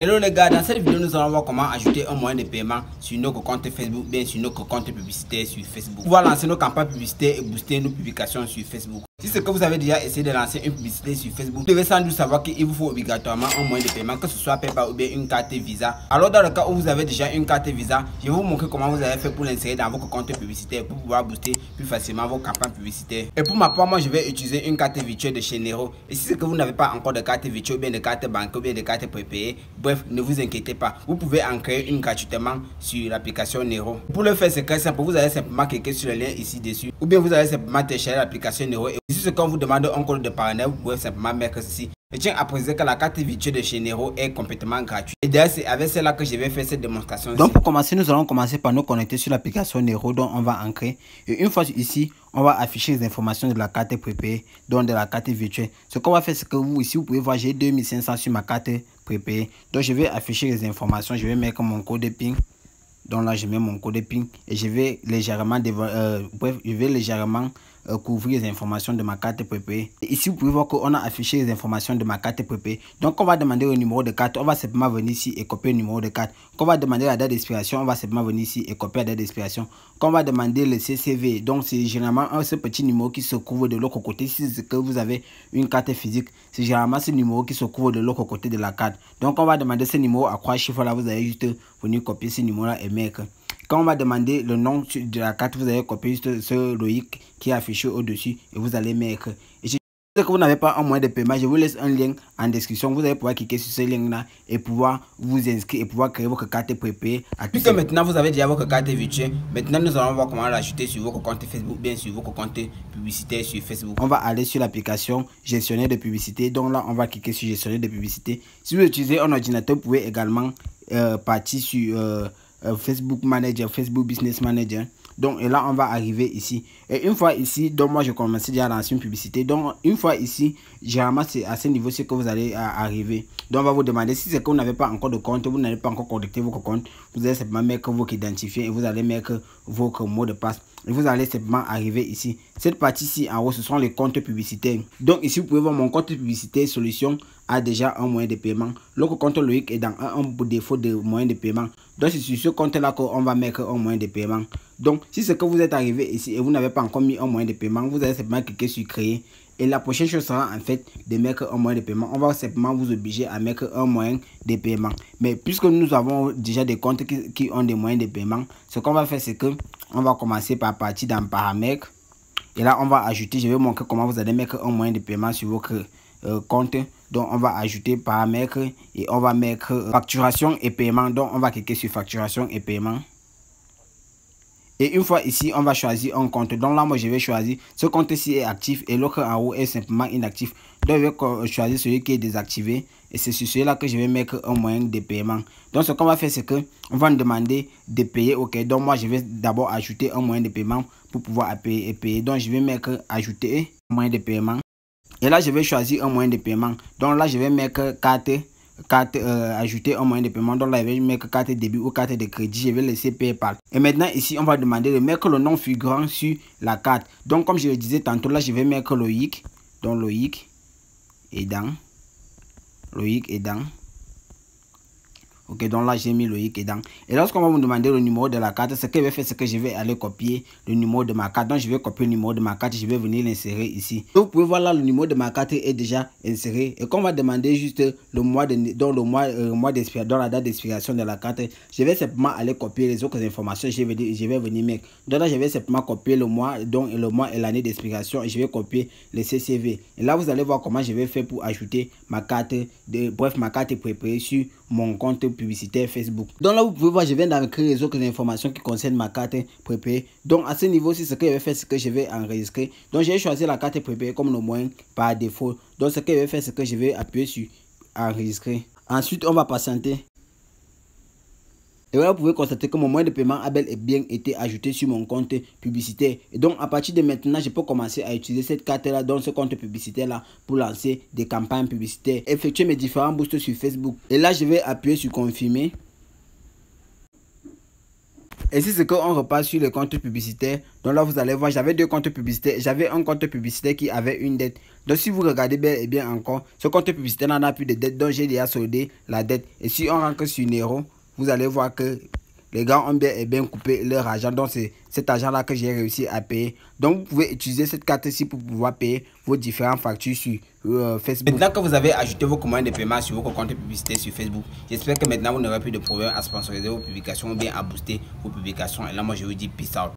Hello les gars, dans cette vidéo nous allons voir comment ajouter un moyen de paiement sur notre compte Facebook, bien sur notre compte publicitaire sur Facebook. Pouvoir lancer nos campagnes publicitaires et booster nos publications sur Facebook. Si c'est que vous avez déjà essayé de lancer une publicité sur Facebook, vous devez sans doute savoir qu'il vous faut obligatoirement un moyen de paiement, que ce soit PayPal ou bien une carte Visa. Alors dans le cas où vous avez déjà une carte Visa, je vais vous montrer comment vous avez fait pour l'insérer dans votre compte publicitaire pour pouvoir booster plus facilement vos campagnes publicitaires. Et pour ma part, moi je vais utiliser une carte virtuelle de chez Nero. Et si c'est que vous n'avez pas encore de carte virtuelle ou bien de carte bancaire ou bien de carte prépayée, bref, ne vous inquiétez pas, vous pouvez en créer une gratuitement sur l'application Nero. Pour le faire, c'est très simple, vous allez simplement cliquer sur le lien ici dessus, ou bien vous allez simplement télécharger l'application Nero. Et si ce qu'on vous demande un code de partenaire, vous pouvez simplement mettre ceci. Je tiens à préciser que la carte virtuelle de chez Nero est complètement gratuite. Et d'ailleurs, c'est avec celle-là que je vais faire cette démonstration. Donc pour commencer, nous allons commencer par nous connecter sur l'application Nero dont on va ancrer. Et une fois ici, on va afficher les informations de la carte prépayée, donc de la carte virtuelle. Ce qu'on va faire, c'est que vous ici, vous pouvez voir, j'ai 2500 sur ma carte prépayée. Donc je vais afficher les informations, je vais mettre mon code PIN. Donc là, je mets mon code PIN et je vais légèrement, couvrir les informations de ma carte prépayée. Et ici, vous pouvez voir qu'on a affiché les informations de ma carte prépayée. Donc, on va demander le numéro de carte. On va simplement venir ici et copier le numéro de carte. Quand on va demander la date d'expiration, on va simplement venir ici et copier la date d'expiration. Quand on va demander le CCV, donc c'est généralement ce petit numéro qui se couvre de l'autre côté. Si c'est que vous avez une carte physique, c'est généralement ce numéro qui se couvre de l'autre côté de la carte. Donc, on va demander ce numéro à 3 chiffres là. Vous allez juste venir copier ce numéro là et mettre. Quand on va demander le nom de la carte, vous allez copier juste ce Loïc qui est affiché au-dessus et vous allez mettre. Et si vous n'avez pas un moyen de paiement, je vous laisse un lien en description. Vous allez pouvoir cliquer sur ce lien-là et pouvoir vous inscrire et pouvoir créer votre carte prépayée. Puisque maintenant vous avez déjà votre carte virtuelle, maintenant nous allons voir comment l'ajouter sur votre compte Facebook, bien sur votre compte publicitaire sur Facebook. On va aller sur l'application gestionnaire de publicité. Donc là, on va cliquer sur gestionnaire de publicité. Si vous utilisez un ordinateur, vous pouvez également partir sur Facebook Manager, Facebook Business Manager. Donc et là on va arriver ici et une fois ici, donc moi je commence déjà à lancer une publicité. Donc une fois ici, généralement c'est à ce niveau c'est que vous allez arriver. Donc on va vous demander, si c'est que vous n'avez pas encore de compte, vous n'avez pas encore connecté votre compte, vous allez simplement mettre votre identifiant et vous allez mettre votre mot de passe et vous allez simplement arriver ici. Cette partie-ci en haut, ce sont les comptes publicitaires. Donc ici vous pouvez voir mon compte publicitaire solution a déjà un moyen de paiement. L'autre compte Loïc est dans un défaut de moyen de paiement. Donc c'est sur ce compte là qu'on va mettre un moyen de paiement. Donc si c'est que vous êtes arrivé ici et vous n'avez pas encore mis un moyen de paiement, vous allez simplement cliquer sur créer. Et la prochaine chose sera en fait de mettre un moyen de paiement. On va simplement vous obliger à mettre un moyen de paiement. Mais puisque nous avons déjà des comptes qui ont des moyens de paiement, ce qu'on va faire c'est que on va commencer par partir dans paramètres. Et là on va ajouter, je vais montrer comment vous allez mettre un moyen de paiement sur votre compte. Donc on va ajouter paramètres et on va mettre facturation et paiement. Donc on va cliquer sur facturation et paiement. Et une fois ici, on va choisir un compte. Donc là, moi, je vais choisir ce compte-ci est actif et l'autre en haut est simplement inactif. Donc, je vais choisir celui qui est désactivé. Et c'est sur celui-là que je vais mettre un moyen de paiement. Donc, ce qu'on va faire, c'est que on va nous demander de payer. OK. Donc, moi, je vais d'abord ajouter un moyen de paiement pour pouvoir payer. Donc, je vais mettre ajouter un moyen de paiement. Et là, je vais choisir un moyen de paiement. Donc là, je vais mettre carte ajouter un moyen de paiement. Donc là, je vais mettre carte débit ou carte de crédit. Je vais laisser PayPal. Et maintenant, ici, on va demander de mettre le nom figurant sur la carte. Donc, comme je le disais tantôt, là, je vais mettre Loïc. Donc, Loïc est dans. Loïc est dans. Ok, donc là j'ai mis Loïc dedans. Et lorsqu'on va me demander le numéro de la carte, ce que je vais faire, c'est que je vais aller copier le numéro de ma carte. Donc je vais copier le numéro de ma carte, je vais venir l'insérer ici. Donc, vous pouvez voir là, le numéro de ma carte est déjà inséré. Et qu'on va demander juste le mois de d'expiration, dans la date d'expiration de la carte, je vais simplement aller copier les autres informations. Je vais venir mettre. Donc là, je vais simplement copier le mois, donc le mois et l'année d'expiration. Et je vais copier le CCV. Et là, vous allez voir comment je vais faire pour ajouter ma carte ma carte préparée sur mon compte publicitaire Facebook. Donc là vous pouvez voir, je viens d'inscrire les autres informations qui concernent ma carte prépayée. Donc à ce niveau-ci, ce que je vais faire, c'est que je vais enregistrer. Donc je vais choisir la carte prépayée comme le moyen par défaut. Donc ce que je vais faire, c'est que je vais appuyer sur enregistrer. Ensuite on va patienter. Et là, vous pouvez constater que mon moyen de paiement a bel et bien été ajouté sur mon compte publicitaire. Et donc, à partir de maintenant, je peux commencer à utiliser cette carte-là, dans ce compte publicitaire-là, pour lancer des campagnes publicitaires, effectuer mes différents boosts sur Facebook. Et là, je vais appuyer sur confirmer. Et c'est ce qu'on repasse sur les comptes publicitaires. Donc là, vous allez voir, j'avais 2 comptes publicitaires. J'avais un compte publicitaire qui avait une dette. Donc si vous regardez bien encore, ce compte publicitaire n'en a plus de dette. Donc j'ai déjà soldé la dette. Et si on rentre sur Nero, vous allez voir que les gars ont bien coupé leur argent. Donc c'est cet argent là que j'ai réussi à payer. Donc vous pouvez utiliser cette carte-ci pour pouvoir payer vos différentes factures sur Facebook. Maintenant que vous avez ajouté vos commandes de paiement sur vos comptes publicitaires sur Facebook, j'espère que maintenant vous n'aurez plus de problème à sponsoriser vos publications ou bien à booster vos publications. Et là moi je vous dis peace out.